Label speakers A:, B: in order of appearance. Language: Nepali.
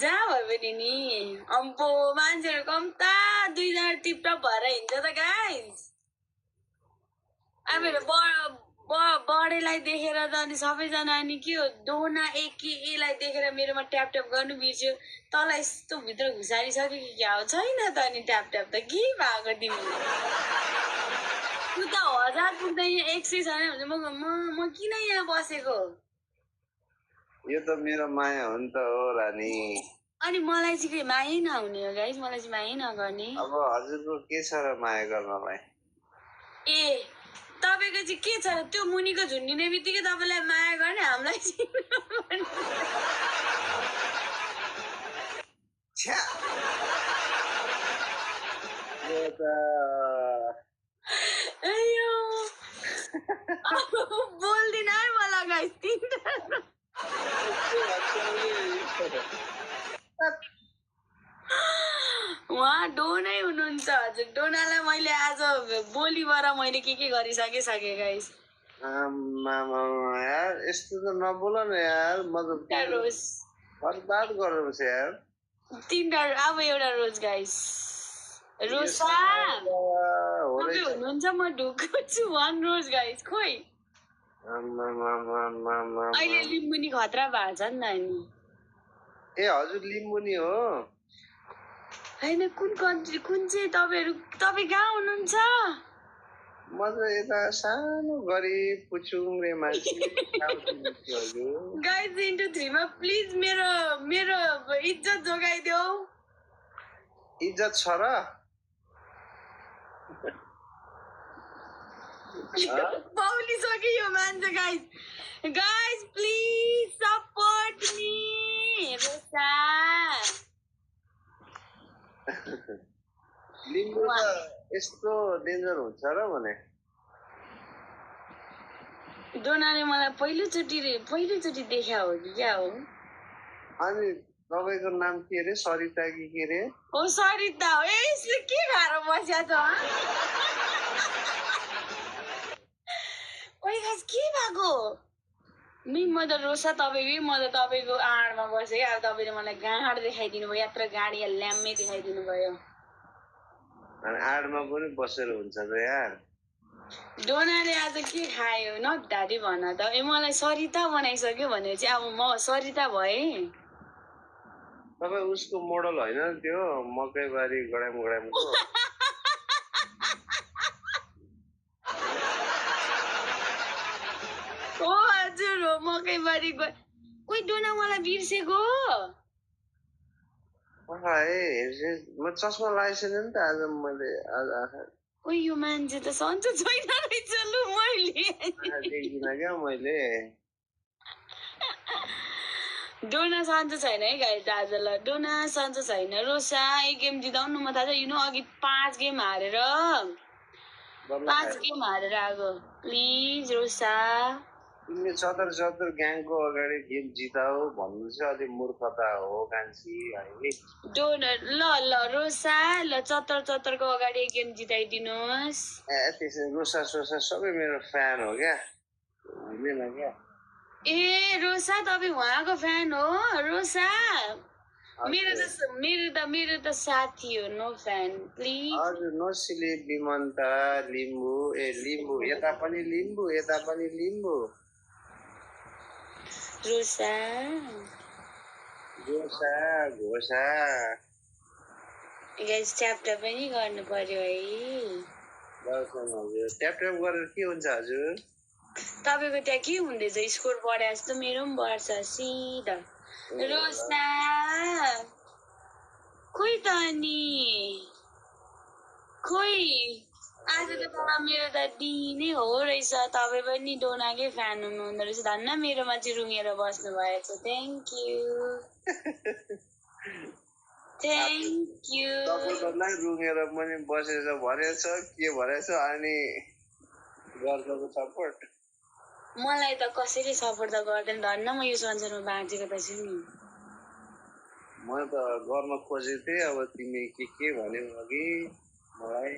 A: जहाँ भयो भने नि अम्बो मान्छेहरू कम्ता 2 जना टिपटप भएर हिँड्छ त गाइस अब बडेलाई देखेर त अनि सबैजना अनि के हो डोना एलाई देखेर मेरोमा ट्याप ट्याप गर्नु बिर्स्यो तल यस्तो भित्र घुसारिसक्यो कि क्या हो छैन त अनि ट्याप ट्याप त के भएको तिमीले तु त 1000 पुग्दा यहाँ 100 छैन भने म किन यहाँ बसेको
B: यो त मेरो माया हो नि त हो रानी
A: अनि मलाई चाहिँ के माया नहुने हो गाइस मलाई चाहिँ माया नगर्ने
B: अब हजुरको के छ र माया गर्नलाई
A: ए तपाईको चाहिँ के छ त्यो मुनिको झुन्डिने बित्तिकै तपाईलाई माया गर्ने हामीलाई बोल्दिन है मलाई गाइस उहाँ डोनै हुनुहुन्छ हजुर डोनालाई मैले आज बोलीबाट मैले के गरिसकेँ गाइस
B: यार यस्तो त नबोल न यार मतलब बर्बाद गर्नुहोस् यार
A: 3टा अब एउटा रोज गाइस रोसा हुनुहुन्छ म ढुक्क छु 1 रोज गाइस खोइ अहिले लिम्बुनी खतरा भएको छ नि त नि
B: ए हजुर लिम्बुनी हो
A: हैन कुन कन्ट्री कुन चाहिँ तपाई कहाँ हुनुहुन्छ
B: म त यता सानो गरिब पुचुङ्रे मान्छे
A: गाइस इन्टु 3 मा प्लिज मेरो इज्जत जोगाइदेऊ
B: इज्जत छ र
A: पाउली सक्यो यो मान्छे guys please support me Rosa
B: Limbu त यस्तो डेन्जर हुन्छ र भने
A: डोनाले मलाई पहिलोचोटि देखा हो कि क्या हो
B: अनि तपाईको नाम के रे सरिता कि के रे
A: ओ सरिता हो यसले के खाएर बस्या त ओइ गाइस के भएको नि म त रोसा तपाईकै म त तपाईको आडमा बसेँ अब तपाईले मलाई गाड देखाइदिनु भयो यात्रा गाडी ल्याम्मै देखाइदिनु भयो
B: अनि आडमा पनि बसेर हुन्छ त यार
A: डोनाले आज के खायो न दादी भन त मलाई सरिता बनाइसक्यो भने चाहिँ अब म सरिता भए
B: तपाई उसको मोडल हैन त्यो मकैबारी गडामको
A: ओ हजुर हो मकैबारी कोही डोना मलाई बिर्सेको
B: म चस्मा लगाइसकेँ नि त आज मैले
A: ओ यो मान्छे त सन्चो छैन रहेछ लु मैले
B: क्या मैले
A: डोना सन्चो छैन है गाइस आज ल डोना सन्चो छैन रोसा एक गेम जिताउनु म थाहा छ यु नो अघि 5 गेम हारेर आएको प्लिज रोसा
B: तिमीले 77 ग्याङको अगाडि गेम जिताऊ भन्नु चाहिँ अलि मूर्खता हो कान्छी है
A: डोना ल रोसा ल 77 को अगाडि एक गेम जिताइदिनुस्
B: त्यसै रोसा सबै मेरो फ्यान हो क्या हुँदैन क्या
A: ए रोसा तपाईँ उहाँको फ्यान हो रोसा मेरो त साथी हो नो फ्यान प्लिज
B: हजुर नसिले विमन्त लिम्बू लिम्बू यता पनि लिम्बू
A: रोसा
B: घोसा
A: गाइस ट्याप पनि गर्नु पर्यो है
B: ट्याप गरेर के हुन्छ हजुर
A: तपाईको त्यहाँ के हुँदैछ स्कोर बढे जस्तो मेरो पनि बढ्छ सिधा रोसा खोइ त अनि खोइ आज त मेरो त दिनै हो रहेछ तपाईँ पनि डोनाकै फ्यान हुनुहुँदो रहेछ धन्न मेरोमा चाहिँ रुँगेर बस्नु भएछ थ्याङ्क यू
B: तपाईँलाई रुँगेर पनि बसेछ भनेछ के भनेछ अनि गर्छको सपोर्ट
A: मलाई त कसैले सपोर्ट त गर्दैन धन्न म यो संसारमा बाँचेको त छु नि
B: म त गर्न खोजेको थिएँ अब तिमी के भन्यौ अघि मलाई